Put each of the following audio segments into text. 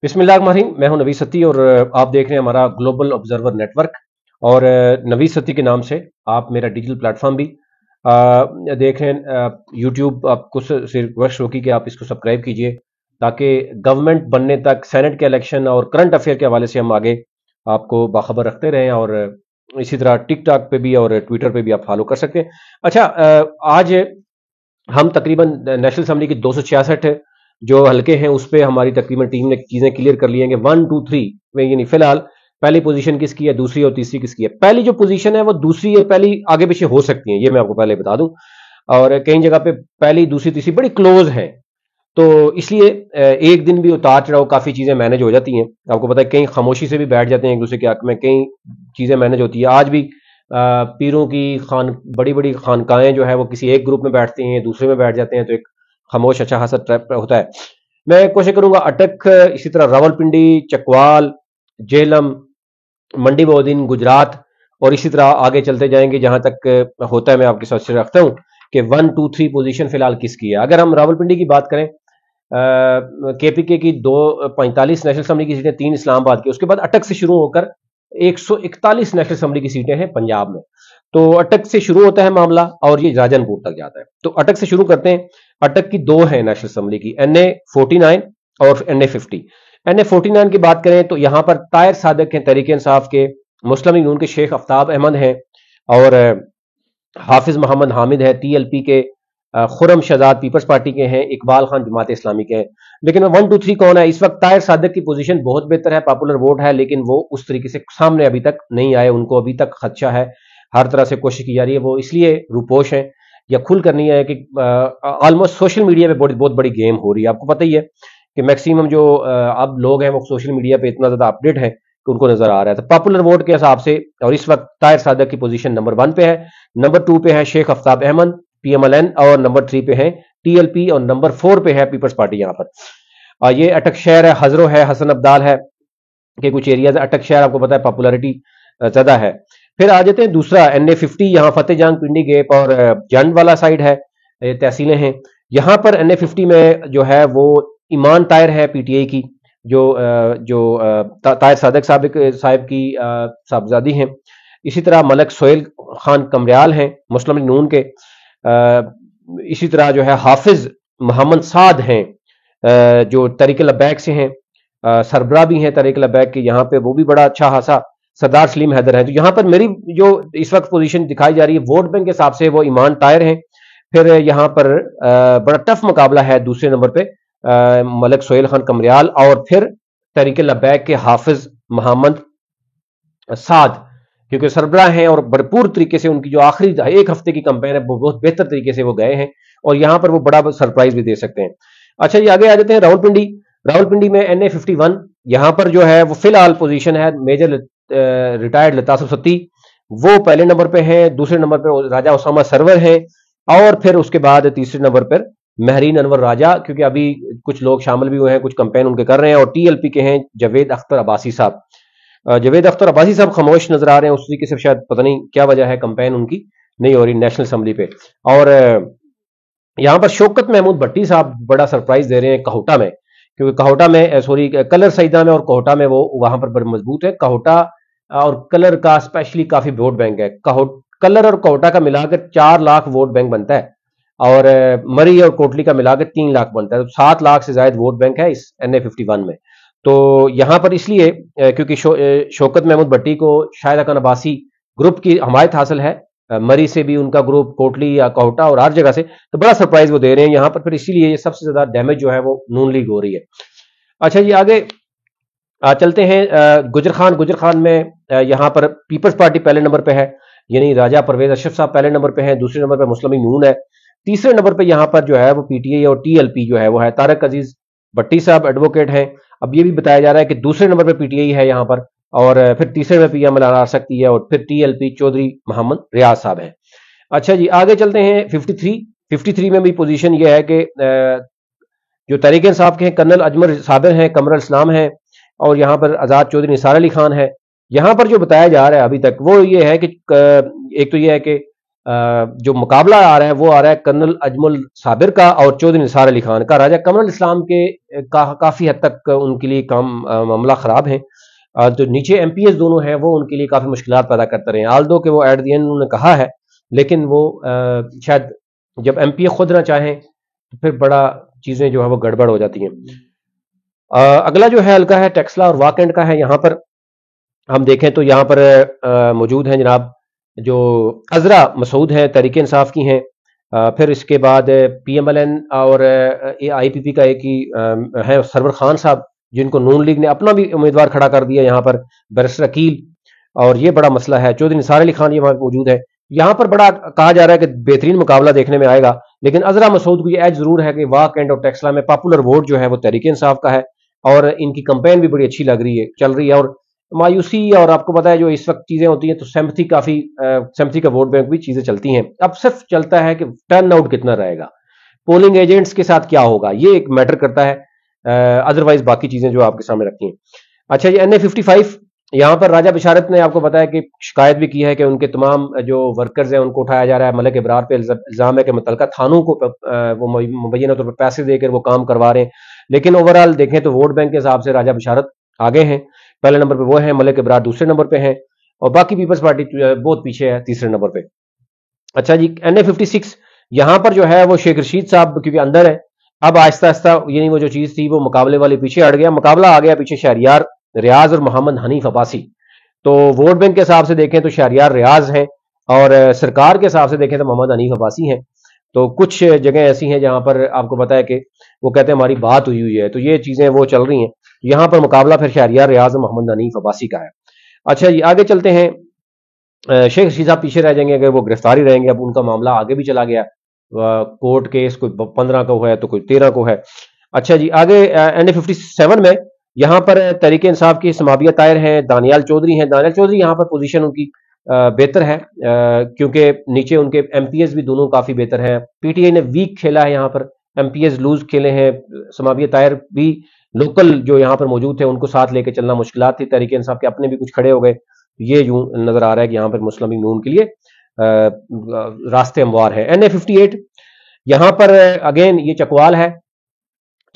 बिस्मिल्लाहिर्रहमानिर्रहीम। मैं हूं नवीद सत्ती और आप देख रहे हैं हमारा ग्लोबल ऑब्जर्वर नेटवर्क। और नवीद सत्ती के नाम से आप मेरा डिजिटल प्लेटफॉर्म भी देख रहे हैं। यूट्यूब आपको से रिक्वेस्ट होगी कि आप इसको सब्सक्राइब कीजिए ताकि गवर्नमेंट बनने तक, सेनेट के इलेक्शन और करंट अफेयर के हवाले से हम आगे आपको बाखबर रखते रहें। और इसी तरह टिक टॉक पे भी और ट्विटर पे भी आप फॉलो कर सकते हैं। अच्छा, आज हम तकरीबन नेशनल असम्बली की 266 जो हल्के हैं उस पे हमारी तकरीबन टीम ने चीजें क्लियर कर ली हैं कि 1 2 3 में, यानी फिलहाल पहली पोजीशन किसकी है, दूसरी और तीसरी किसकी है। पहली जो पोजीशन है वो दूसरी है, पहली आगे पीछे हो सकती है, ये मैं आपको पहले बता दूं। और कई जगह पे पहली दूसरी तीसरी बड़ी क्लोज है, तो इसलिए एक दिन भी उतार चढ़ाव काफी चीजें मैनेज हो जाती हैं। आपको पता है कहीं खामोशी से भी बैठ जाते हैं एक दूसरे के हक में, कई चीजें मैनेज होती है। आज भी पीरों की बड़ी बड़ी खानकाएं जो है वो किसी एक ग्रुप में बैठती हैं, दूसरे में बैठ जाते हैं, तो एक खामोश अच्छा खासा ट्रैप होता है। मैं कोशिश करूंगा अटक, इसी तरह रावलपिंडी, चकवाल, जेहलम, मंडी बहुद्दीन, गुजरात और इसी तरह आगे चलते जाएंगे जहां तक होता है। मैं आपके साथ शेयर रखता हूं कि 1 2 3 पोजीशन फिलहाल किसकी है। अगर हम रावलपिंडी की बात करें, केपीके की 245 नेशनल असम्बली की सीटें, 3 इस्लामाबाद की, उसके बाद अटक से शुरू होकर 141 नेशनल असम्बली की सीटें हैं पंजाब में। तो अटक से शुरू होता है मामला और ये राजनपुर तक जाता है। तो अटक से शुरू करते हैं। अटक की 2 है नेशनल असम्बली की, NA 49 और NA 50। NA 49 की बात करें तो यहां पर ताहिर सादक हैं तहरीक इंसाफ के, मुस्लिम लीग नून के शेख आफ्ताब अहमद हैं और हाफिज मोहम्मद हामिद है TLP के, खुरम शहजाद पीपल्स पार्टी के हैं, इकबाल खान जमात इस्लामी के हैं। लेकिन 1 2 3 कौन है इस वक्त? ताहिर सादक की पोजीशन बहुत बेहतर है, पॉपुलर वोट है, लेकिन वो उस तरीके से सामने अभी तक नहीं आए, उनको अभी तक खदशा है, हर तरह से कोशिश की जा रही है। वो इसलिए रूपोश है या खुल करनी है कि ऑलमोस्ट सोशल मीडिया पे बहुत बड़ी गेम हो रही है। आपको पता ही है कि मैक्सिमम जो अब लोग हैं वो सोशल मीडिया पे इतना ज्यादा अपडेट है कि उनको नजर आ रहा है। तो पॉपुलर वोट के हिसाब से और इस वक्त ताहिर सादक की पोजीशन नंबर 1 पे है, नंबर 2 पे है शेख आफ्ताब अहमद PMLN और नंबर 3 पे है TLP और नंबर 4 पे है पीपल्स पार्टी। यहां पर ये अटक शहर है, हजरो है, हसन अब्दाल है के कुछ एरियाज। अटक शहर आपको पता है पॉपुलैरिटी ज्यादा है। फिर आ जाते हैं दूसरा NA 50, यहाँ फतेह जंग, पिंडी गेप और जंड वाला साइड है, ये तहसीलें हैं। यहाँ पर NA 50 में जो है वो ईमान ताहिर है PTI की, जो ताहिर सादक साहब की साहबजादी हैं। इसी तरह मलक सोहेल खान कमरियाल हैं मुस्लिम लीग नून के। इसी तरह जो है हाफिज मोहम्मद साद हैं जो तहरीक लब्बैक से हैं, सरबरा भी हैं तहरीक लब्बैक के यहाँ पे, वो भी बड़ा अच्छा खासा। सरदार सलीम हैदर है। तो यहाँ पर मेरी जो इस वक्त पोजीशन दिखाई जा रही है वोट बैंक के हिसाब से वो ईमान ताहिर हैं। फिर यहाँ पर बड़ा टफ मुकाबला है दूसरे नंबर पे मलक सोहेल खान कमरियाल और फिर तहरीक लब्बैक के हाफिज मोहम्मद साद, क्योंकि सरबराह हैं और भरपूर तरीके से उनकी जो आखिरी 1 हफ्ते की कंपेन है वो बहुत बेहतर तरीके से वो गए हैं और यहां पर वो बड़ा सरप्राइज भी दे सकते हैं। अच्छा, ये आगे आ जाते हैं रावलपिंडी। रावलपिंडी में NA 51, यहां पर जो है वो फिलहाल पोजीशन है मेजर रिटायर्ड लतासुफ सत्ती, वो पहले नंबर पे हैं। दूसरे नंबर पे राजा उसामा सरवर हैं और फिर उसके बाद तीसरे नंबर पर महरीन अनवर राजा, क्योंकि अभी कुछ लोग शामिल भी हुए हैं, कुछ कंपेन उनके कर रहे हैं। और TLP के हैं जावेद अख्तर अब्बासी साहब। जावेद अख्तर अब्बासी साहब खामोश नजर आ रहे हैं, उस तरीके से शायद पता नहीं क्या वजह है, कंपेन उनकी नहीं हो रही नेशनल असम्बली पे। और यहां पर शौकत महमूद भट्टी साहब बड़ा सरप्राइज दे रहे हैं कहोटा में, क्योंकि कहोटा में सॉरी कलर सईदा में और कोहटा में वो वहां पर बड़े मजबूत है। कहोटा और कलर का स्पेशली काफी वोट बैंक है। कलर और कोहटा का मिलाकर 4 लाख वोट बैंक बनता है और मरी और कोटली का मिलाकर 3 लाख बनता है। तो 7 लाख से ज्यादा वोट बैंक है इस NA 51 में। तो यहां पर इसलिए क्योंकि शौकत महमूद भट्टी को शाहिद खान अब्बासी ग्रुप की हमायत हासिल है, मरी से भी उनका ग्रुप, कोटली या कोहटा और हर जगह से, तो बड़ा सरप्राइज वो दे रहे हैं यहां पर। फिर इसीलिए ये सबसे ज्यादा डैमेज जो है वो नून लीग हो रही है। अच्छा, ये आगे चलते हैं। गुजर खान में यहां पर पीपल्स पार्टी पहले नंबर पे है, यानी राजा परवेज अशरफ साहब पहले नंबर पे हैं। दूसरे नंबर पे मुस्लिम लीग नून है। तीसरे नंबर पे यहां पर जो है वो PTI और TLP जो है वो है। तारक अजीज भट्टी साहब एडवोकेट हैं। अब ये भी बताया जा रहा है कि दूसरे नंबर पे PTI है यहां पर, और फिर तीसरे में PMLN आ सकती है, और फिर TLP चौधरी मोहम्मद रियाज साहब है। अच्छा जी, आगे चलते हैं 53 में भी पोजीशन ये है कि जो तहरीक इंसाफ के हैं कर्नल अजमल साबिर हैं, कमर इस्लाम हैं, और यहां पर आजाद चौधरी निसार अली खान है। यहां पर जो बताया जा रहा है अभी तक वो ये है कि एक तो ये है कि جو مقابلہ آ رہا ہے وہ آ رہا ہے کرنل اجمل صابر کا اور چودھری نثار علی خان کا. راجہ قمر الاسلام کے کافی حد تک ان کے لیے معاملہ خراب ہے. جو نیچے ایم پی ایس دونوں ہیں وہ ان کے لیے کافی مشکلات پیدا کرتے رہے ہیں, آل دو کہ وہ ایٹ دی اینڈ انہوں نے کہا ہے, لیکن وہ شاید جب ایم پی اے خود نہ چاہیں تو پھر بڑا چیزیں جو ہے وہ گڑبڑ ہو جاتی ہیں. اگلا جو ہے حلقہ ہے ٹیکسلا اور واکنڈ کا ہے. یہاں پر ہم دیکھیں تو یہاں پر موجود ہیں جناب جو عذرا مسعود ہیں, تحریک انصاف کی ہیں. پھر اس کے بعد پی ایم ایل این اور آئی پی پی کا ایک ہی ہے سرور خان صاحب, جن کو نون لیگ نے اپنا بھی امیدوار کھڑا کر دیا یہاں پر, بیرسٹر عقیل, اور یہ بڑا مسئلہ ہے. چودھری نثار علی خان یہ وہاں موجود ہے. یہاں پر بڑا کہا جا رہا ہے کہ بہترین مقابلہ دیکھنے میں آئے گا, لیکن عذرا مسعود کو یہ ایج ضرور ہے کہ واک اینڈ اور ٹیکسلا میں پاپولر ووٹ جو ہے وہ تحریک انصاف کا ہے, اور ان کی کمپین بھی بڑی اچھی لگ رہی ہے, چل رہی ہے. اور مایوسی, اور آپ کو پتا ہے جو اس وقت چیزیں ہوتی ہیں تو سیمپتھی کا ووٹ بینک بھی چیزیں چلتی ہیں. اب صرف چلتا ہے کہ ٹرن آؤٹ کتنا رہے گا, پولنگ ایجنٹس کے ساتھ کیا ہوگا, یہ ایک میٹر کرتا ہے. ادروائز باقی چیزیں جو آپ کے سامنے رکھی ہیں. اچھا یہ NA-55 یہاں پر راجہ بشارت نے آپ کو بتایا کہ شکایت بھی کی ہے کہ ان کے تمام جو ورکرز ہیں ان کو اٹھایا جا رہا ہے. ملک ابرار پہ الزام ہے کہ متعلقہ تھانوں کو وہ مبینہ طور پر پیسے دے کر وہ کام کروا رہے ہیں, لیکن اوور آل دیکھیں تو ووٹ بینک کے حساب سے راجہ بشارت آگے ہیں. پہلے نمبر پہ وہ ہیں, ملک ابرار دوسرے نمبر پہ ہیں, اور باقی پیپلز پارٹی بہت پیچھے ہے تیسرے نمبر پہ. اچھا جی NA-56 یہاں پر جو ہے وہ شیخ رشید صاحب کیونکہ اندر ہے, اب آہستہ آہستہ یعنی وہ جو چیز تھی وہ مقابلے والے پیچھے ہٹ گیا, مقابلہ آ گیا پیچھے شہریار ریاض اور محمد حنیف عباسی. تو ووٹ بینک کے حساب سے دیکھیں تو شہریار ریاض ہیں, اور سرکار کے حساب سے دیکھیں تو محمد حنیف عباسی ہیں. تو کچھ جگہیں ایسی ہیں جہاں پر آپ کو پتا ہے کہ وہ کہتے ہیں ہماری بات ہوئی ہے, تو یہ چیزیں وہ چل رہی ہیں. یہاں پر مقابلہ پھر شہریار ریاض اور محمد حنیف عباسی کا ہے. اچھا جی آگے چلتے ہیں. شیخ رشید صاحب پیچھے رہ جائیں گے اگر وہ گرفتاری رہیں گے. اب ان کا معاملہ آگے بھی چلا گیا, کورٹ کیس کوئی 15 کو ہے تو کوئی 13 کو ہے. اچھا جی آگے NA-57 میں یہاں پر تحریک انصاف کی سمابیہ طاہر ہیں, دانیال چودھری ہیں. دانیال چودھری یہاں پر پوزیشن ان کی بہتر ہے, کیونکہ نیچے ان کے ایم پی ایس بھی دونوں کافی بہتر ہیں. پی ٹی آئی نے ویک کھیلا ہے, یہاں پر ایم پی ایس لوز کھیلے ہیں. سمابیہ طاہر بھی لوکل جو یہاں پر موجود تھے ان کو ساتھ لے کے چلنا مشکلات تھی. تحریک انصاف کے اپنے بھی کچھ کھڑے ہو گئے. یہ یوں نظر آ رہا ہے کہ یہاں پر مسلم لیگ نون کے لیے راستے ہموار ہیں. NA-58 یہاں پر اگین یہ چکوال ہے.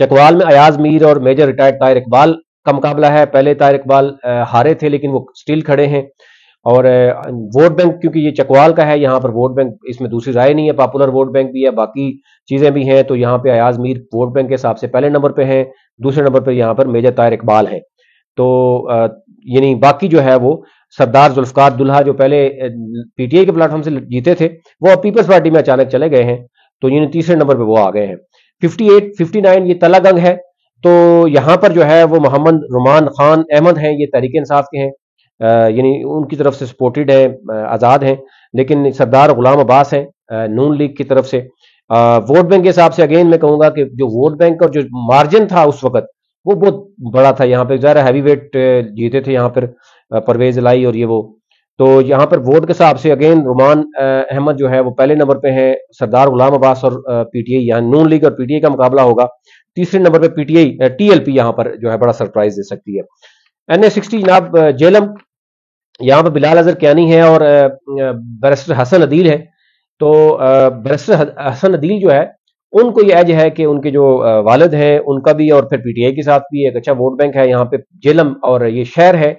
چکوال میں ایاز میر اور میجر ریٹائرڈ طاہر اقبال کا مقابلہ ہے. پہلے طاہر اقبال ہارے تھے لیکن وہ سٹل کھڑے ہیں. اور ووٹ بینک کیونکہ یہ چکوال کا ہے, یہاں پر ووٹ بینک اس میں دوسری رائے نہیں ہے, پاپولر ووٹ بینک بھی ہے, باقی چیزیں بھی ہیں. تو یہاں پہ ایاز میر ووٹ بینک کے حساب سے پہلے نمبر پہ ہیں, دوسرے نمبر پہ یہاں پر میجر طاہر اقبال ہیں. تو یعنی باقی جو ہے وہ سردار ذوالفقار دلہا جو پہلے پی ٹی آئی کے پلیٹ فارم سے جیتے تھے وہ اب پیپلز پارٹی میں اچانک چلے گئے ہیں, تو یعنی تیسرے نمبر پہ وہ آ گئے ہیں. 58 59 یہ تلا گنگ ہے. تو یہاں پر جو ہے وہ محمد رومان خان احمد ہیں, یہ تحریک انصاف کے ہیں, یعنی ان کی طرف سے سپورٹڈ ہیں, آزاد ہیں. لیکن سردار غلام عباس ہیں نون لیگ کی طرف سے. ووٹ بینک کے حساب سے اگین میں کہوں گا کہ جو ووٹ بینک اور جو مارجن تھا اس وقت وہ بہت بڑا تھا. یہاں پہ ظاہر ہیوی ویٹ جیتے تھے یہاں پر پرویز الہی اور یہ وہ. تو یہاں پر ووٹ کے حساب سے اگین رومان احمد جو ہے وہ پہلے نمبر پہ ہیں, سردار غلام عباس اور پی ٹی آئی, یہاں نون لیگ اور پی ٹی آئی کا مقابلہ ہوگا. تیسرے نمبر پہ پی T I T L P یہاں پر جو ہے بڑا سرپرائز دے سکتی ہے. NA-60 جناب جیلم, یہاں پر بلال اظہر کیانی ہے اور بیرسٹر حسن عدیل ہے. تو بیرسٹر حسن عدیل جو ہے ان کو یہ ایج ہے کہ ان کے جو والد ہیں ان کا بھی, اور پھر پی ٹی آئی کے ساتھ بھی ایک اچھا ووٹ بینک ہے. یہاں پہ جیلم اور یہ شہر ہے,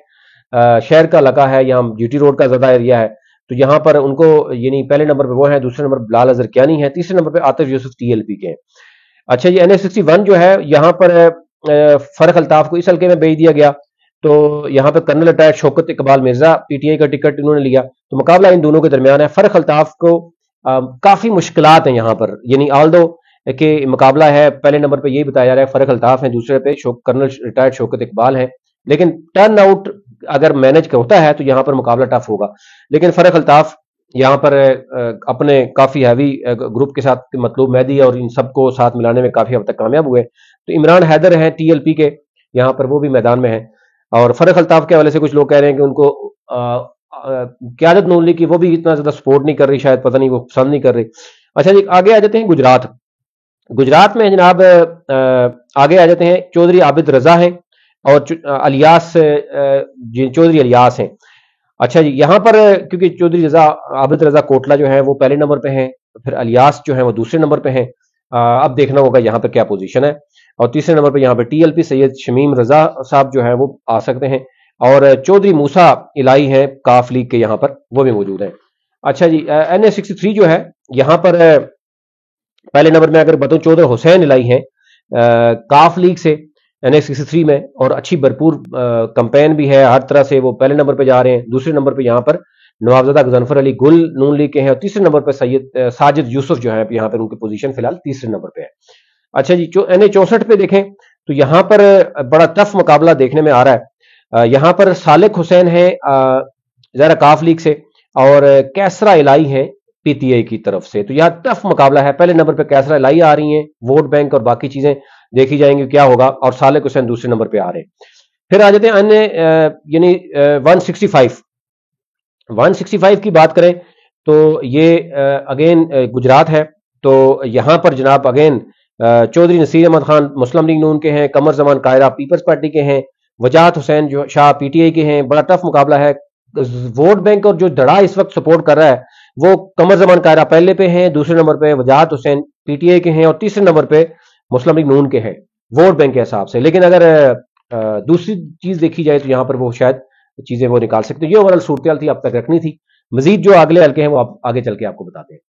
شہر کا علاقہ ہے, یہاں جی ٹی روڈ کا زیادہ ایریا ہے. تو یہاں پر ان کو یعنی پہلے نمبر پہ وہ ہے, دوسرے نمبر بلال اظہر کیانی ہے, تیسرے نمبر پہ عاطف یوسف ٹی ایل پی کے ہیں. اچھا یہ NA-61 جو ہے یہاں پر فرق الطاف کو اس حلقے میں بھیج دیا گیا. تو یہاں پہ colonel retired Shaukat Iqbal Mirza P T I کا ٹکٹ انہوں نے لیا. تو مقابلہ ان دونوں کے درمیان ہے. فرق الطاف کو کافی مشکلات ہیں یہاں پر, یعنی آل دو کہ مقابلہ ہے, پہلے نمبر پہ یہی بتایا جا رہا ہے فرق الطاف ہیں, دوسرے پہ کرنل ریٹائرڈ شوکت اقبال ہیں. لیکن ٹرن آؤٹ اگر مینج ہوتا ہے تو یہاں پر مقابلہ ٹف ہوگا. لیکن فرق الطاف یہاں پر اپنے کافی ہیوی گروپ کے ساتھ مطلوب مہدی اور ان سب کو ساتھ ملانے میں کافی حد تک کامیاب ہوئے. تو عمران حیدر ہیں ٹی ایل پی کے, یہاں پر وہ بھی میدان میں ہیں. اور فرق الطاف کے حوالے سے کچھ لوگ کہہ رہے ہیں کہ ان کو قیادت نون لیگ کی وہ بھی اتنا زیادہ سپورٹ نہیں کر رہی, شاید پتہ نہیں وہ پسند نہیں کر رہی. اچھا جی آگے آ جاتے ہیں گجرات. گجرات میں جناب آگے آ جاتے ہیں چودھری عابد رضا ہیں اور الیاس چودھری الیاس ہیں. अच्छा जी, यहाँ पर क्योंकि चौधरी रजा आबिद रजा कोटला जो है वो पहले नंबर पे हैं, फिर अलियास जो है वो दूसरे नंबर पे हैं। अब देखना होगा यहाँ पर क्या पोजीशन है। और तीसरे नंबर पे यहाँ पे टीएलपी सैयद शमीम रजा साहब जो है वो आ सकते हैं। और चौधरी मूसा इलाई है काफ लीग के, यहाँ पर वो भी मौजूद हैं। अच्छा जी, NA63 जो है यहाँ पर पहले नंबर में अगर बताऊं चौधरी हुसैन इलाई हैं काफ लीग से NA63 में, और अच्छी भरपूर कंपेन भी है, हर तरह से वो पहले नंबर पे जा रहे हैं। दूसरे नंबर पे यहाँ पर नवाबजादा गजनफर अली गुल नून लीग के हैं, और तीसरे नंबर पर सैयद साजिद यूसुफ जो है यहाँ पर उनकी पोजीशन फिलहाल तीसरे नंबर पे है। अच्छा जी, NA64 पे देखें तो यहाँ पर बड़ा टफ मुकाबला देखने में आ रहा है। यहाँ पर सालिक हुसैन है जरा काफ लीग से, और कैसरा इलाई है पीटीआई की तरफ से। तो यहाँ टफ मुकाबला है। पहले नंबर पे कैसरा इलाई आ रही हैं, वोट बैंक और बाकी चीजें देखी जाएंगी क्या होगा, और सालिक हुसैन दूसरे नंबर पे आ रहे हैं। फिर आ जाते हैं अन्य यानी 165 165 की बात करें तो ये अगेन गुजरात है। तो यहां पर जनाब अगेन चौधरी नसीर अहमद खान मुस्लिम लीग नून के हैं, कमर जमान कायरा पीपल्स पार्टी के हैं, वजाहत हुसैन जो शाह पीटीआई के हैं। बड़ा टफ मुकाबला है। वोट बैंक और जो धड़ा इस वक्त सपोर्ट कर रहा है वो कमर जमान कायरा पहले पे हैं, दूसरे नंबर पे वजाहत हुसैन पीटीआई के हैं, और तीसरे नंबर पे मुस्लिम लीग नून के हैं वोट बैंक के हिसाब से। लेकिन अगर दूसरी चीज देखी जाए तो यहां पर वो शायद चीजें वो निकाल सकते हैं। ये ओवरऑल सूरत थी, अब तक रखनी थी। मजीद जो अगले हल्के हैं वो आप आगे चल के आपको बताते हैं।